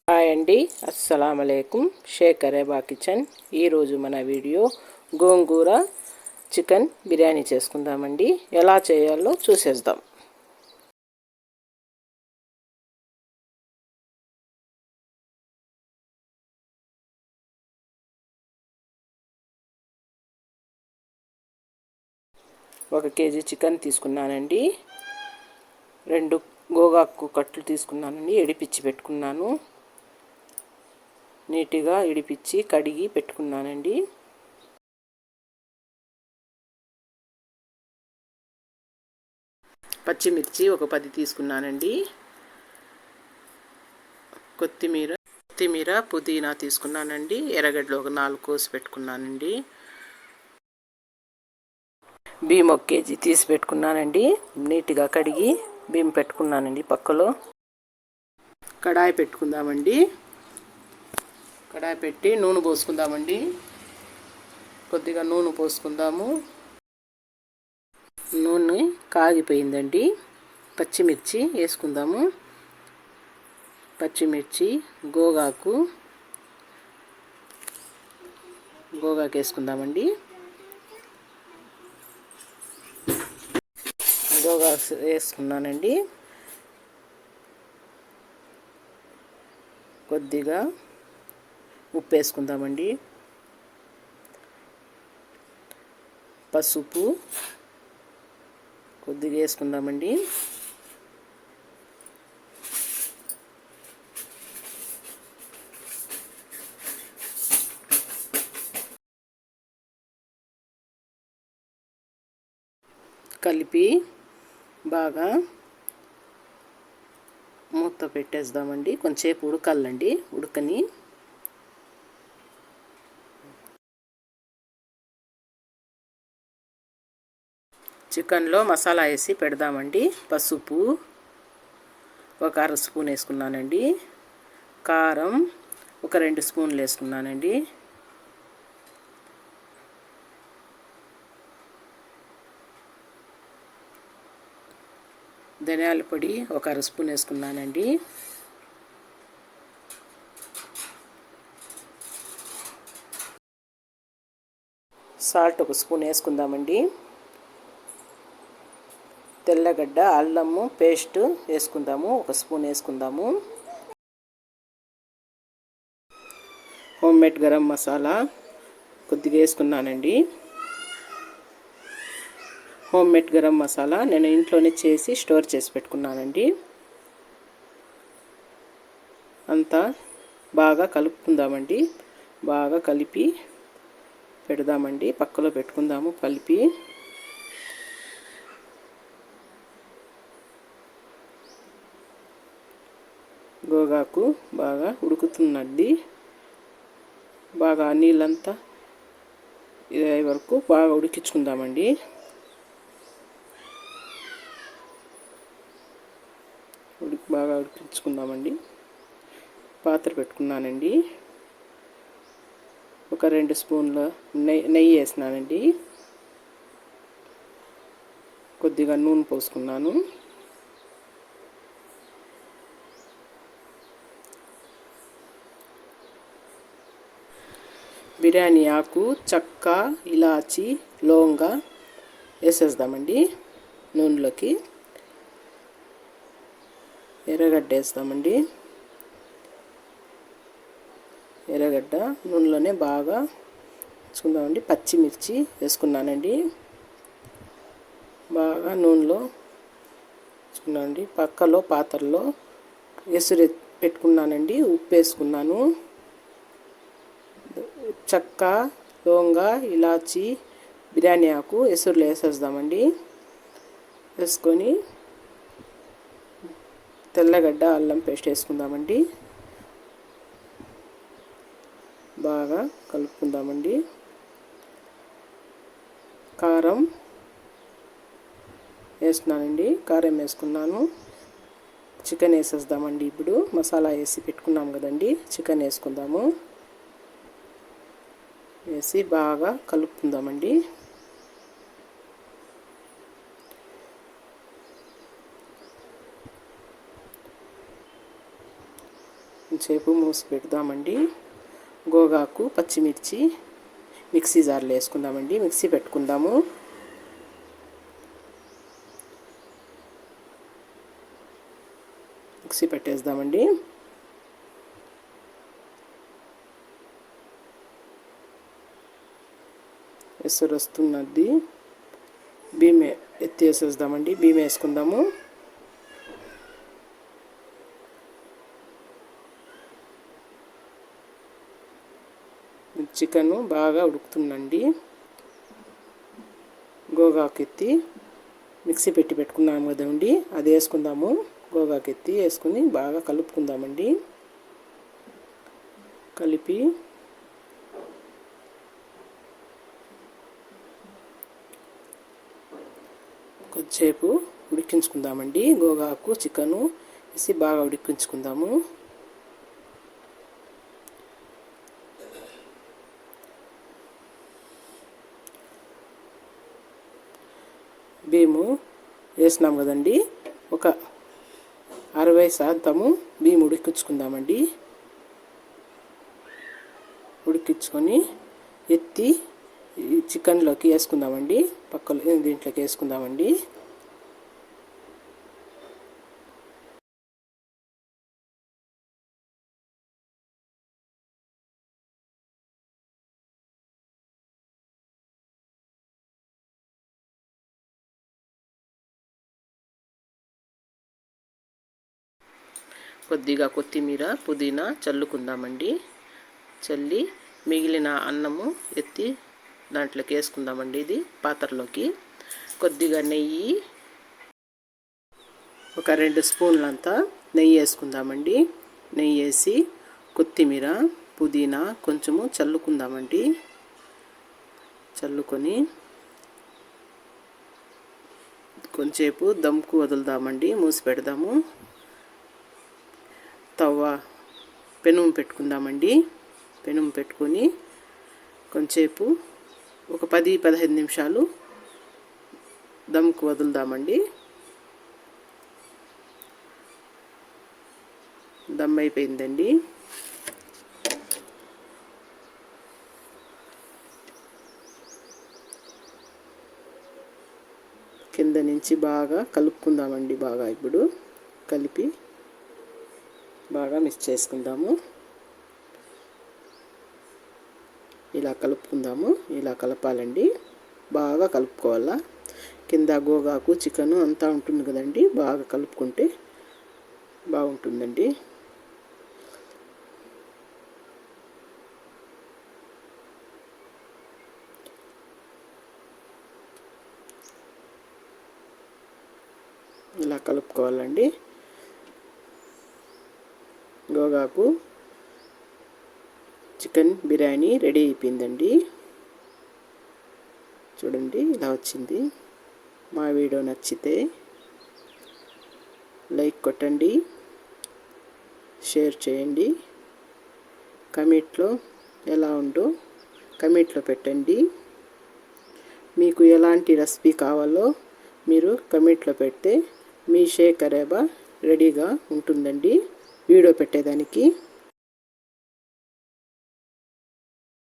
Hi అండి, అస్సలం అలైకుం. షేక్ అరేబా కిచెన్. ఈరోజు మన వీడియో గోంగూర చికెన్ బిర్యానీ చేసుకుందామండి. ఎలా చేయాలో చూసేద్దాం. ఒక కేజీ చికెన్ తీసుకున్నానండి. 2 గోగాకు కట్లు తీసుకున్నానండి. ఎడిపిచ్చి పెట్టుకున్నాను. నీట్గా ఇడిపిచ్చి కడిగి పెట్టుకున్నానండి. పచ్చిమిర్చి ఒక 10 తీసుకున్నానండి. కొత్తిమీర పుదీనా తీసుకున్నానండి. ఎర్రగడ్డలు ఒక 4 కోసి పెట్టుకున్నానండి. బియ్యం 1 కేజీ తీసి పెట్టుకున్నానండి. నీట్గా కడిగి బియ్యం పెట్టుకున్నానండి పక్కలో. కడాయి పెట్టుకుందామండి. కడాయి పెట్టి నూనె పోసుకుందామండి. కొద్దిగా నూనె పోసుకుందాము. నూనె కాగిపోయిందండి. పచ్చిమిర్చి వేసుకుందాము. పచ్చిమిర్చి, గోగాకు వేసుకుందామండి. గోగాకు వేసుకున్నానండి. కొద్దిగా ఉప్పు వేసుకుందామండి. పసుపు కొద్దిగా వేసుకుందామండి. కలిపి బాగా మూత పెట్టేద్దామండి. కొంచెంసేపు ఉడకాలండి. ఉడకని చికెన్లో మసాలా వేసి పెడదామండి. పసుపు ఒక 1/2 స్పూన్ వేసుకున్నానండి. కారం ఒక 2 స్పూన్లు వేసుకున్నానండి. ధనియాల పొడి ఒక 1/2 స్పూన్ వేసుకున్నానండి. సాల్ట్ ఒక స్పూన్ వేసుకుందామండి. తెల్లగడ్డ అల్లము పేస్ట్ వేసుకుందాము. ఒక స్పూన్ వేసుకుందాము. హోమ్మేడ్ గరం మసాలా కొద్దిగా వేసుకున్నానండి. హోమ్మేడ్ గరం మసాలా నేను ఇంట్లోనే చేసి స్టోర్ చేసి పెట్టుకున్నానండి. అంతా బాగా కలుపుకుందామండి. బాగా కలిపి పెడదామండి. పక్కలో పెట్టుకుందాము కలిపి. గోగాకు బాగా ఉడుకుతున్నది. బాగా నీళ్ళంతా ఇదే వరకు బాగా ఉడికించుకుందామండి. బాగా ఉడికించుకుందామండి. పాత్ర పెట్టుకున్నానండి. ఒక 2 స్పూన్ల నెయ్యి వేసినానండి. కొద్దిగా నూనె పోసుకున్నాను. బిర్యానీ ఆకు, చెక్క, ఇలాచి, లవంగ వేసేద్దామండి నూనెలోకి. ఎర్రగడ్డ వేస్తామండి. ఎర్రగడ్డ నూనెలోనే బాగా వేసుకుందామండి. పచ్చిమిర్చి వేసుకున్నానండి. బాగా నూనెలో వేసుకున్నానండి. పక్కలో పాత్రలో ఎసురు పెట్టుకున్నానండి. ఉప్పు వేసుకున్నాను. చెక్క, లవంగ, ఇలాచి, బిర్యానీ ఆకు ఎసురులో వేసేద్దామండి. వేసుకొని తెల్లగడ్డ అల్లం పేస్ట్ వేసుకుందామండి. బాగా కలుపుకుందామండి. కారం వేస్తున్నానండి. కారం వేసుకున్నాను. చికెన్ వేసేద్దామండి. ఇప్పుడు మసాలా వేసి పెట్టుకున్నాం కదండి. చికెన్ వేసుకుందాము. వేసి బాగా కలుపుకుందామండి. కొంచెంసేపు మూసి పెడదామండి. గోగాకు, పచ్చిమిర్చి మిక్సీ జార్లో వేసుకుందామండి. మిక్సీ పెట్టుకుందాము. మిక్సీ పెట్టేద్దామండి. ఎసరు వస్తున్నది. బియ్యం ఎత్తేసేద్దామండి. బియ్యం వేసుకుందాము. చికెన్ బాగా ఉడుకుతుందండి. గోగాకు ఎత్తి మిక్సీ పెట్టుకున్నాము కదండి, అది వేసుకుందాము. గోగాకు ఎత్తి వేసుకుని బాగా కలుపుకుందామండి. కలిపి కొద్దిసేపు ఉడికించుకుందామండి. గోగాకు చికెను వేసి బాగా ఉడికించుకుందాము. బియ్యము వేసినాం కదండి, ఒక 60% బియ్యం ఉడికించుకుందామండి. ఉడికించుకొని ఎత్తి చికెన్లోకి వేసుకుందామండి. పక్కలో దీంట్లోకి వేసుకుందామండి. కొద్దిగా కొత్తిమీర, పుదీనా చల్లుకుందామండి. చల్లి మిగిలిన అన్నము ఎత్తి దాంట్లోకి వేసుకుందామండి. ఇది పాత్రలోకి కొద్దిగా నెయ్యి, ఒక 2 స్పూన్లంతా నెయ్యి వేసుకుందామండి. నెయ్యి వేసి కొత్తిమీర, పుదీనా కొంచెము చల్లుకుందామండి. చల్లుకొని కొంచెంసేపు దమ్కు వదులుదామండి. మూసి పెడదాము. పెనుము పెట్టుకుందామండి. పెనుము పెట్టుకొని కొంచెంసేపు ఒక 10-15 నిమిషాలు దమ్కు వదులుదామండి. దమ్ అయిపోయిందండి. కింద నుంచి బాగా కలుపుకుందామండి. బాగా ఇప్పుడు కలిపి బాగా మిక్స్ చేసుకుందాము. ఇలా కలుపుకుందాము. ఇలా కలపాలండి. బాగా కలుపుకోవాలా. కింద గోగాకు, చికెను అంతా ఉంటుంది కదండి, బాగా కలుపుకుంటే బాగుంటుందండి. ఇలా కలుపుకోవాలండి. గోగాకు చికెన్ బిర్యానీ రెడీ అయిపోయిందండి. చూడండి ఇలా వచ్చింది. మా వీడియో నచ్చితే లైక్ కొట్టండి, షేర్ చేయండి. కమెంట్లో ఎలా ఉందో కమెంట్లో పెట్టండి. మీకు ఎలాంటి రెసిపీ కావాలో మీరు కమెంట్లో పెడితే మీ షేక్ కరేబా రెడీగా ఉంటుందండి వీడియో పెట్టేదానికి.